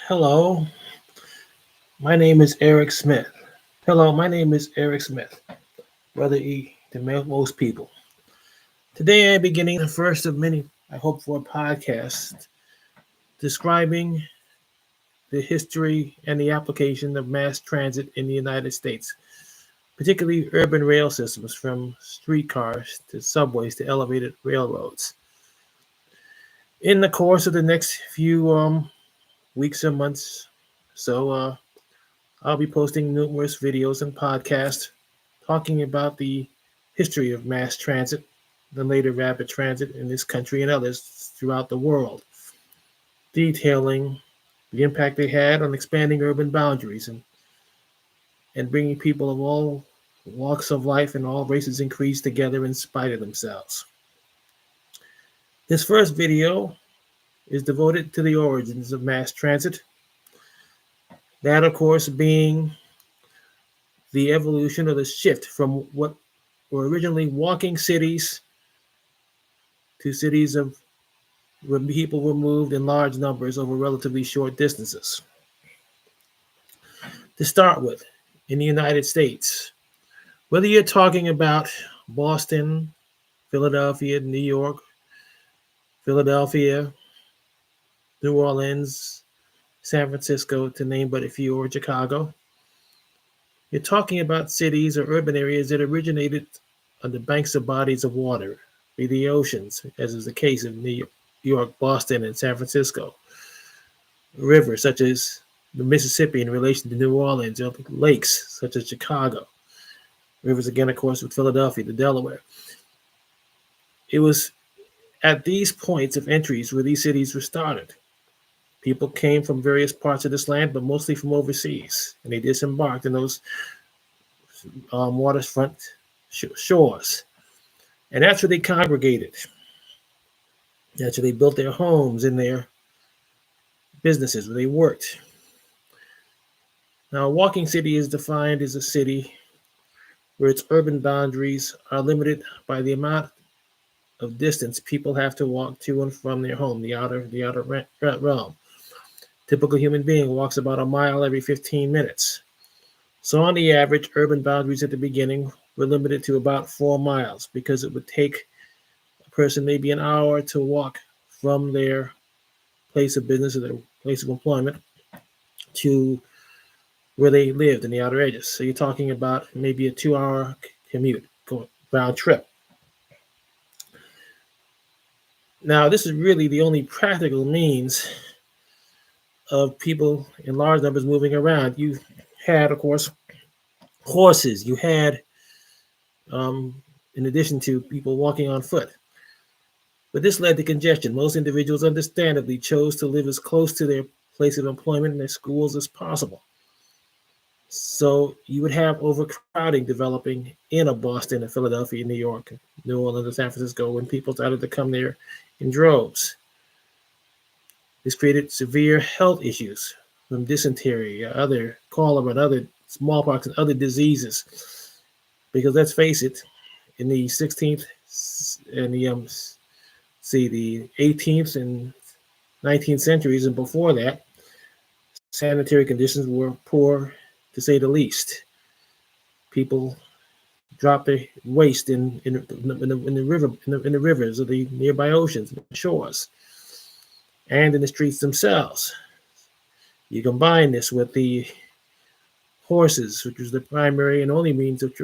Hello, my name is Eric Smith. Hello, my name is Eric Smith, Brother E to most people. Today I'm beginning the first of many, I hope, for podcasts describing the history and the application of mass transit in the United States, particularly urban rail systems from streetcars to subways to elevated railroads. In the course of the next few weeks or months, so I'll be posting numerous videos and podcasts talking about the history of mass transit, the later rapid transit in this country and others throughout the world, detailing the impact they had on expanding urban boundaries and bringing people of all walks of life and all races and creeds together in spite of themselves. This first video is devoted to the origins of mass transit, that, of course, being the evolution or the shift from what were originally walking cities to cities of where people were moved in large numbers over relatively short distances. To start with, in the United States, whether you're talking about Boston, Philadelphia, New York, Philadelphia, New Orleans, San Francisco, to name but a few, or Chicago, you're talking about cities or urban areas that originated on the banks of bodies of water, be the oceans, as is the case of New York, Boston, and San Francisco. Rivers such as the Mississippi in relation to New Orleans, or lakes such as Chicago. Rivers again, of course, with Philadelphia, the Delaware. It was at these points of entries where these cities were started. People came from various parts of this land, but mostly from overseas, and they disembarked in those waterfront shores. And that's where they congregated. That's where they built their homes and their businesses, where they worked. Now, a walking city is defined as a city where its urban boundaries are limited by the amount of distance people have to walk to and from their home, the outer realm. Typical human being walks about a mile every 15 minutes. So on the average, urban boundaries at the beginning were limited to about 4 miles because it would take a person maybe an hour to walk from their place of business or their place of employment to where they lived in the outer edges. So you're talking about maybe a 2-hour commute, round trip. Now, this is really the only practical means of people in large numbers moving around. You had, of course, horses. You had, in addition to people walking on foot. But this led to congestion. Most individuals, understandably, chose to live as close to their place of employment and their schools as possible. So you would have overcrowding developing in a Boston, a Philadelphia, New York, New Orleans, and San Francisco when people started to come there in droves. This created severe health issues from dysentery, other cholera, and other smallpox, and other diseases. Because let's face it, in the 16th and the 18th and 19th centuries and before that, sanitary conditions were poor, to say the least. People dropped their waste in the rivers or the nearby oceans and shores, and in the streets themselves. You combine this with the horses, which was the primary and only means of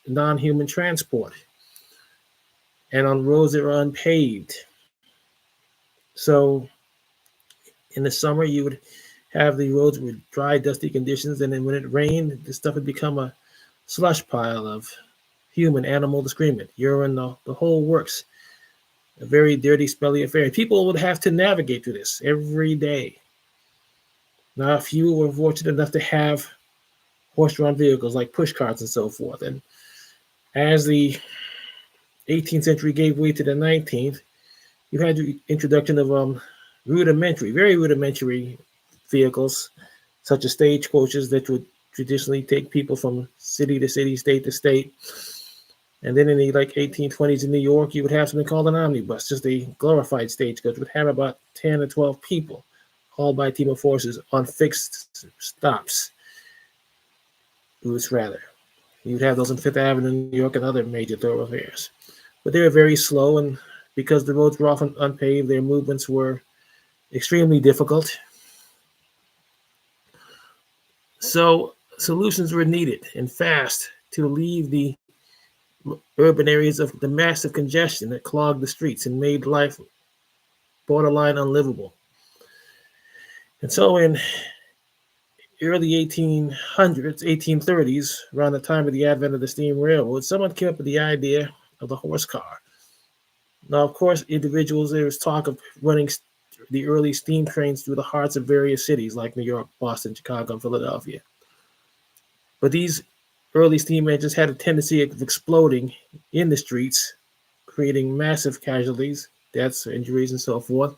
non-human transport, and on roads that were unpaved. So in the summer, you would have the roads with dry, dusty conditions, and then when it rained, the stuff would become a slush pile of human, animal excrement, urine, the whole works. A very dirty, smelly affair. People would have to navigate through this every day. Now, a few were fortunate enough to have horse-drawn vehicles like push carts and so forth. And as the 18th century gave way to the 19th, you had the introduction of very rudimentary vehicles, such as stagecoaches that would traditionally take people from city to city, state to state. And then in the 1820s in New York, you would have something called an omnibus, just a glorified stagecoach, would have about 10 or 12 people hauled by a team of horses on fixed stops, routes rather. You'd have those on Fifth Avenue in New York and other major thoroughfares. But they were very slow, and because the roads were often unpaved, their movements were extremely difficult. So solutions were needed and fast to relieve the urban areas of the massive congestion that clogged the streets and made life borderline unlivable. And so in early 1800s, 1830s, around the time of the advent of the steam railroad, someone came up with the idea of the horse car. Now, of course, individuals, there was talk of running the early steam trains through the hearts of various cities like New York, Boston, Chicago, and Philadelphia. But these early steam engines had a tendency of exploding in the streets, creating massive casualties, deaths, injuries, and so forth.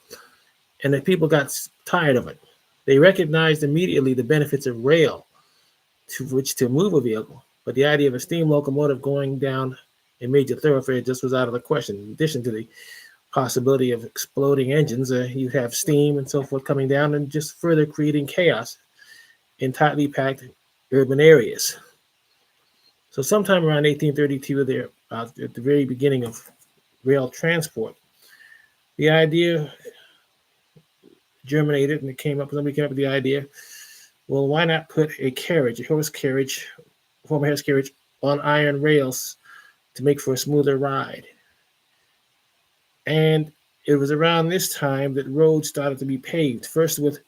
And the people got tired of it. They recognized immediately the benefits of rail to which to move a vehicle, but the idea of a steam locomotive going down a major thoroughfare just was out of the question. In addition to the possibility of exploding engines, you have steam and so forth coming down and just further creating chaos in tightly packed urban areas. So sometime around 1832, there, at the very beginning of rail transport, the idea germinated and somebody came up with the idea, well, why not put a carriage, former horse carriage, on iron rails to make for a smoother ride? And it was around this time that roads started to be paved, first with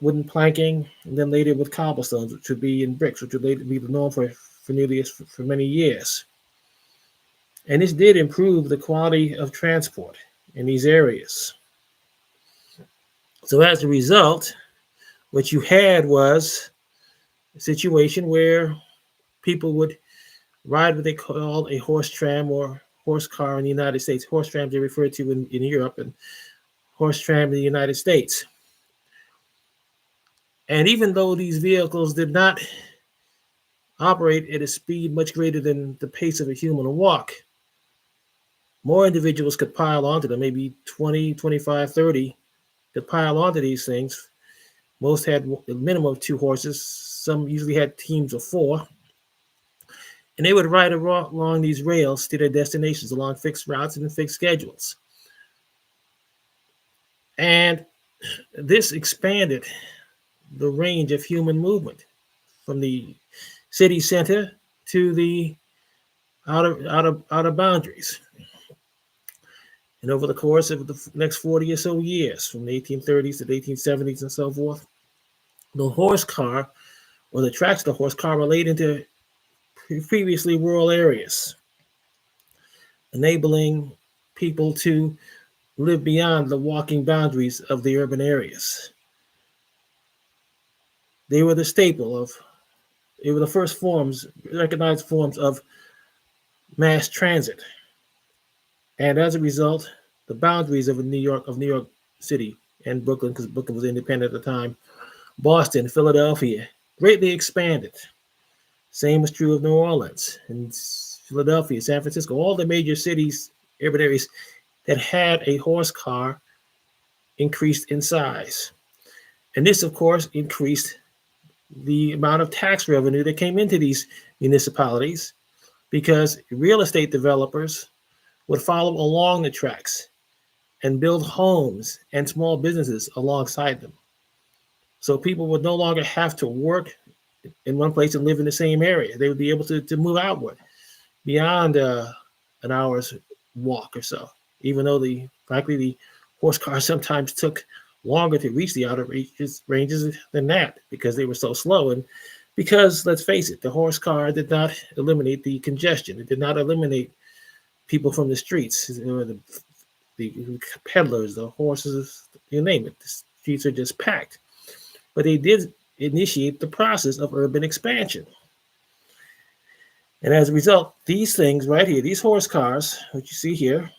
wooden planking, and then later with cobblestones, which would be in bricks, which would later be known for many years. And this did improve the quality of transport in these areas. So as a result, what you had was a situation where people would ride what they called a horse tram or horse car in the United States. Horse trams are referred to in Europe, and horse tram in the United States. And even though these vehicles did not operate at a speed much greater than the pace of a human walk, more individuals could pile onto them, maybe 20, 25, 30 could pile onto these things. Most had a minimum of 2 horses. Some usually had teams of 4. And they would ride along these rails to their destinations along fixed routes and fixed schedules. And this expanded the range of human movement from the city center to the outer boundaries. And over the course of the next 40 or so years, from the 1830s to the 1870s and so forth, the horse car, or the tracks of the horse car, were laid into previously rural areas, enabling people to live beyond the walking boundaries of the urban areas. They were the first recognized forms of mass transit. And as a result, the boundaries of New York City and Brooklyn, because Brooklyn was independent at the time, Boston, Philadelphia, greatly expanded. Same was true of New Orleans and Philadelphia, San Francisco, all the major cities, urban areas that had a horse car increased in size. And this, of course, increased the amount of tax revenue that came into these municipalities, because real estate developers would follow along the tracks and build homes and small businesses alongside them. So people would no longer have to work in one place and live in the same area. They would be able to move outward beyond an hour's walk or so, even though frankly, the horse cars sometimes took longer to reach the outer ranges than that because they were so slow. And because, let's face it, the horse car did not eliminate the congestion. It did not eliminate people from the streets, the peddlers, the horses, you name it. The streets are just packed. But they did initiate the process of urban expansion. And as a result, these things right here, these horse cars, which you see here,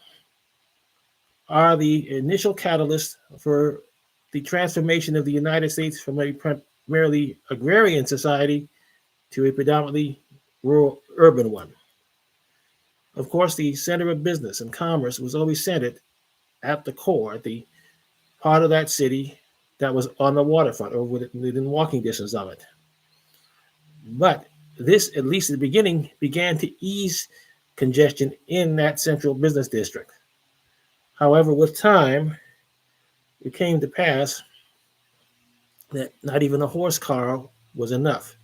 are the initial catalyst for the transformation of the United States from a primarily agrarian society to a predominantly rural urban one. Of course, the center of business and commerce was always centered at the core, at the part of that city that was on the waterfront or within walking distance of it. But this, at least at the beginning, began to ease congestion in that central business district. However, with time, it came to pass that not even a horse car was enough.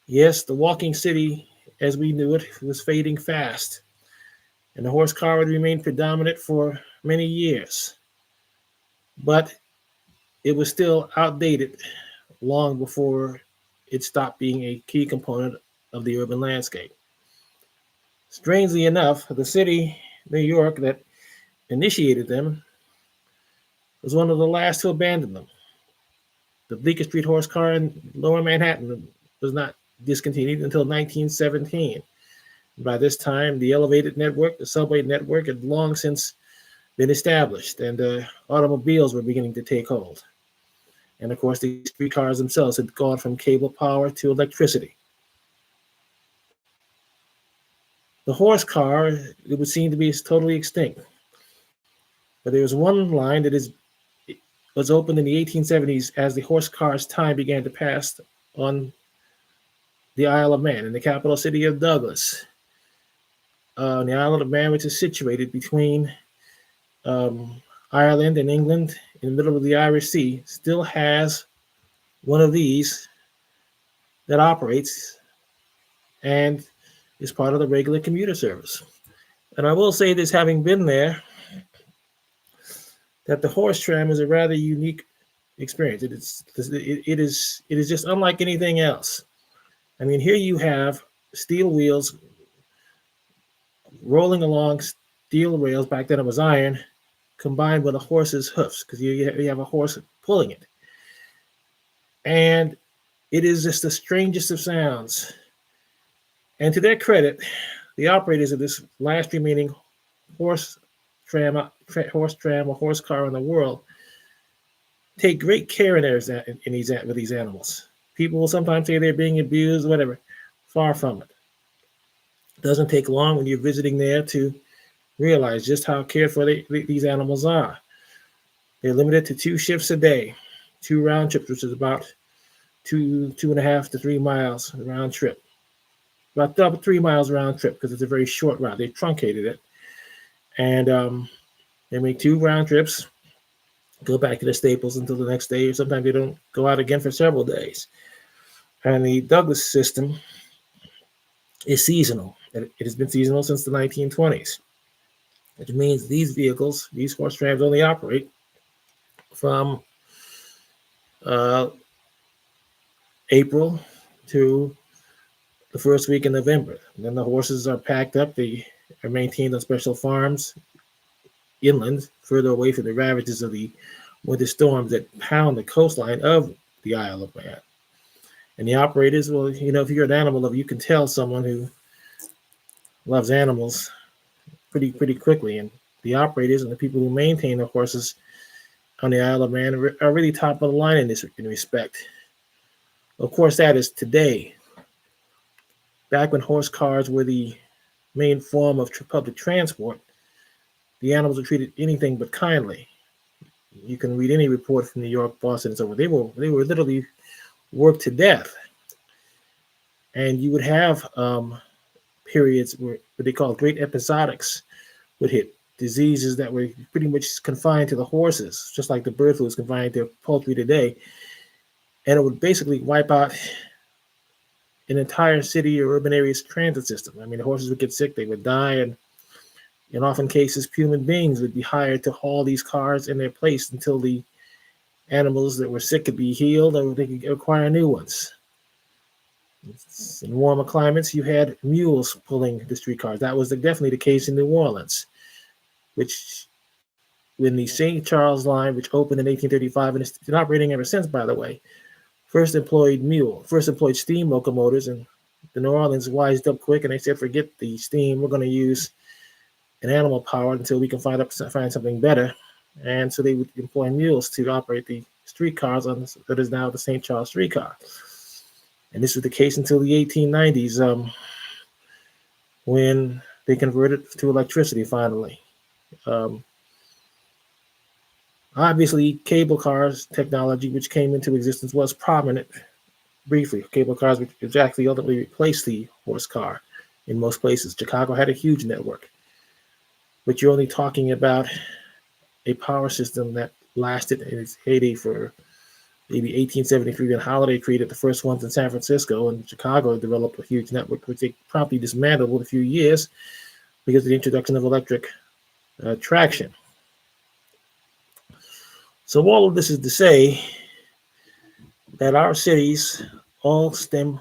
Yes, the walking city as we knew it was fading fast, and the horse car would remain predominant for many years. But it was still outdated long before it stopped being a key component of the urban landscape. Strangely enough, the city, New York, that initiated them was one of the last to abandon them. The Bleecker Street horse car in Lower Manhattan was not discontinued until 1917. By this time, the elevated network, the subway network, had long since been established, and automobiles were beginning to take hold. And of course, the streetcars themselves had gone from cable power to electricity. The horse car, it would seem to be totally extinct. But there was one line that was opened in the 1870s as the horse car's time began to pass on the Isle of Man in the capital city of Douglas. The Isle of Man, which is situated between Ireland and England in the middle of the Irish Sea, still has one of these that operates and is part of the regular commuter service. And I will say this, having been there, that the horse tram is a rather unique experience. It is just unlike anything else. I mean, here you have steel wheels rolling along steel rails. Back then it was iron, combined with a horse's hoofs, because you have a horse pulling it. And it is just the strangest of sounds. And to their credit, the operators of this last remaining horse tram or horse car in the world take great care with these animals. People will sometimes say they're being abused, whatever. Far from it. It doesn't take long when you're visiting there to realize just how cared for these animals are. They're limited to 2 shifts a day, 2 round trips, which is about 2.5 to 3 miles round trip. About 3 miles round trip because it's a very short route. They truncated it. And they make 2 round trips, go back to the Staples until the next day, or sometimes they don't go out again for several days. And the Douglas system is seasonal. It has been seasonal since the 1920s, which means these vehicles, these horse trams, only operate from April to the first week in November. And then the horses are packed up. They are maintained on special farms inland, further away from the ravages of the winter storms that pound the coastline of the Isle of Man. And the operators, well, if you're an animal lover, you can tell someone who loves animals pretty quickly. And the operators and the people who maintain the horses on the Isle of Man are really top of the line in this respect. Of course, that is today. Back when horse cars were the main form of public transport, the animals were treated anything but kindly. You can read any report from New York, Boston, and so on. They were literally worked to death. And you would have periods where what they call great episodics would hit, diseases that were pretty much confined to the horses, just like the bird flu is confined to poultry today. And it would basically wipe out an entire city or urban area's transit system. I mean, the horses would get sick, they would die, and in often cases, human beings would be hired to haul these cars in their place until the animals that were sick could be healed or they could acquire new ones. In warmer climates, you had mules pulling the streetcars. That was definitely the case in New Orleans, which when the St. Charles line, which opened in 1835 and has been operating ever since, by the way, first employed steam locomotives, and the New Orleans wised up quick and they said, forget the steam, we're going to use an animal power until we can find something better. And so they would employ mules to operate the streetcars that is now the St. Charles streetcar. And this was the case until the 1890s, when they converted to electricity finally. Obviously, cable cars technology, which came into existence, was prominent briefly. Cable cars, which actually ultimately replaced the horse car in most places. Chicago had a huge network, but you're only talking about a power system that lasted in its heyday for maybe 1873 when Holiday created the first ones in San Francisco, and Chicago developed a huge network, which they promptly dismantled in a few years because of the introduction of electric traction. So all of this is to say that our cities all stem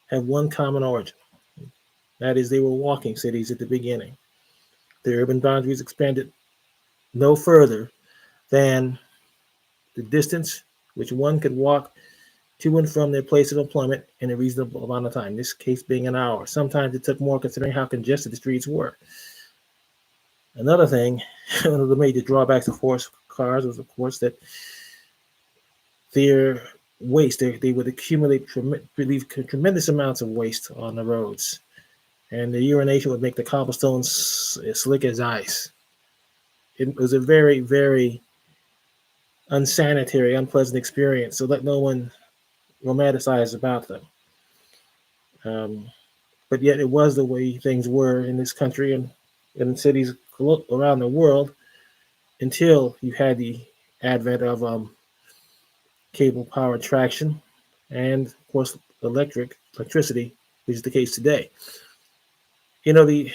have one common origin. That is, they were walking cities at the beginning. The urban boundaries expanded no further than the distance which one could walk to and from their place of employment in a reasonable amount of time, in this case being an hour. Sometimes it took more considering how congested the streets were. Another thing, one of the major drawbacks of horse cars was, of course, that their waste, they would accumulate tremendous amounts of waste on the roads. And the urination would make the cobblestones as slick as ice. It was a very, very unsanitary, unpleasant experience. So let no one romanticize about them. Um, but yet it was the way things were in this country and in cities around the world until you had the advent of cable power traction and, of course, electricity, which is the case today. You know, the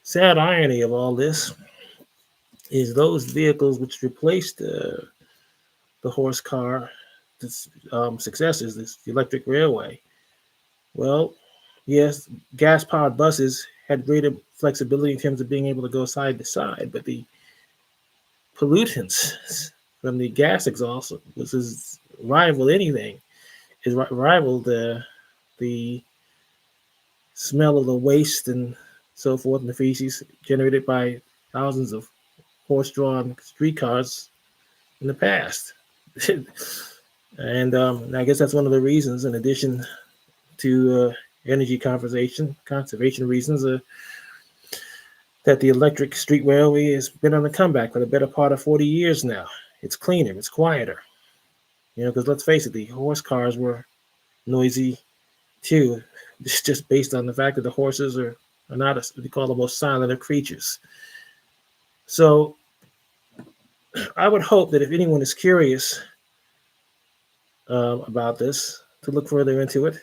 sad irony of all this is those vehicles which replaced the horse car successors, this electric railway. Well, yes, gas-powered buses had greater flexibility in terms of being able to go side to side, but the pollutants from the gas exhaust was as rival anything. It rivaled the smell of the waste and so forth, and the feces generated by thousands of horse-drawn streetcars in the past. And I guess that's one of the reasons, in addition to energy conservation reasons, that the electric street railway has been on the comeback for the better part of 40 years now. It's cleaner, it's quieter. You know, because let's face it, the horse cars were noisy too. It's just based on the fact that the horses are not what we call the most silent of creatures. So I would hope that if anyone is curious about this, to look further into it.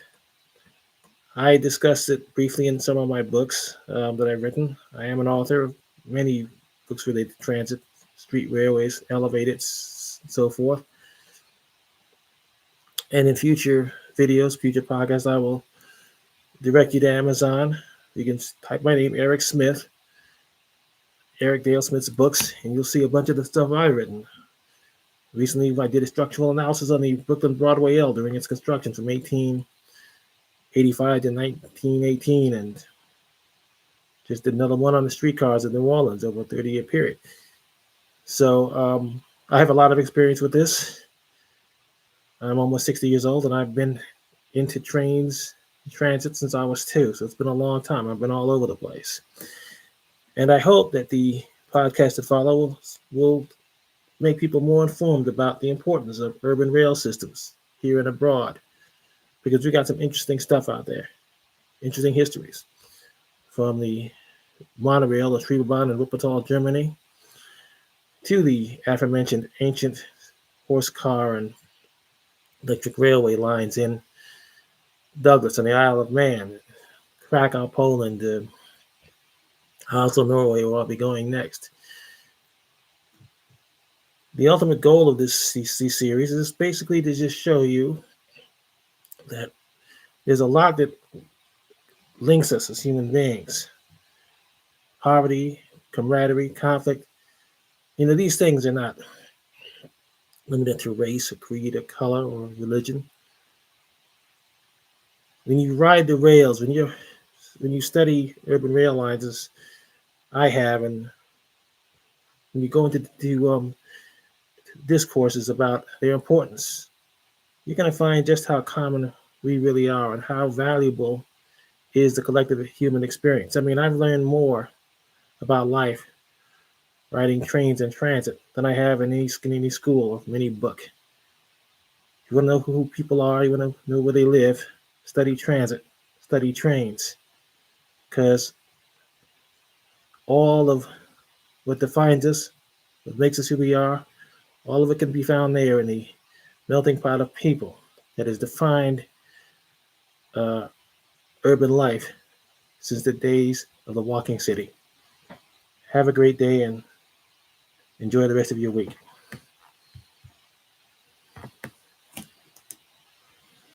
I discussed it briefly in some of my books that I've written. I am an author of many books related to transit, street railways, elevated, so forth. And in future videos, future podcasts, I will direct you to Amazon. You can type my name, Eric Smith, Eric Dale Smith's books, and you'll see a bunch of the stuff I've written. Recently, I did a structural analysis on the Brooklyn Broadway L during its construction from 1885 to 1918, and just did another one on the streetcars in New Orleans over a 30-year period. So I have a lot of experience with this. I'm almost 60 years old, and I've been into trains, transit since I was 2. So it's been a long time. I've been all over the place. And I hope that the podcast that follow will make people more informed about the importance of urban rail systems here and abroad, because we got some interesting stuff out there, interesting histories, from the monorail of Schwebebahn in Wuppertal, Germany, to the aforementioned ancient horse car and electric railway lines in Douglas and the Isle of Man, Krakow, Poland, Oslo, Norway, where I'll be going next. The ultimate goal of this series is basically to just show you that there's a lot that links us as human beings. Poverty, camaraderie, conflict. You know, these things are not limited to race or creed or color or religion. When you ride the rails, when you study urban rail lines, as I have, and when you go into discourses about their importance, you're going to find just how common we really are and how valuable is the collective human experience. I mean, I've learned more about life riding trains and transit than I have in any school or any book. You want to know who people are, you want to know where they live, study transit, study trains, because all of what defines us, what makes us who we are, all of it can be found there in the melting pot of people that has defined uh, urban life since the days of the walking city. Have a great day and enjoy the rest of your week.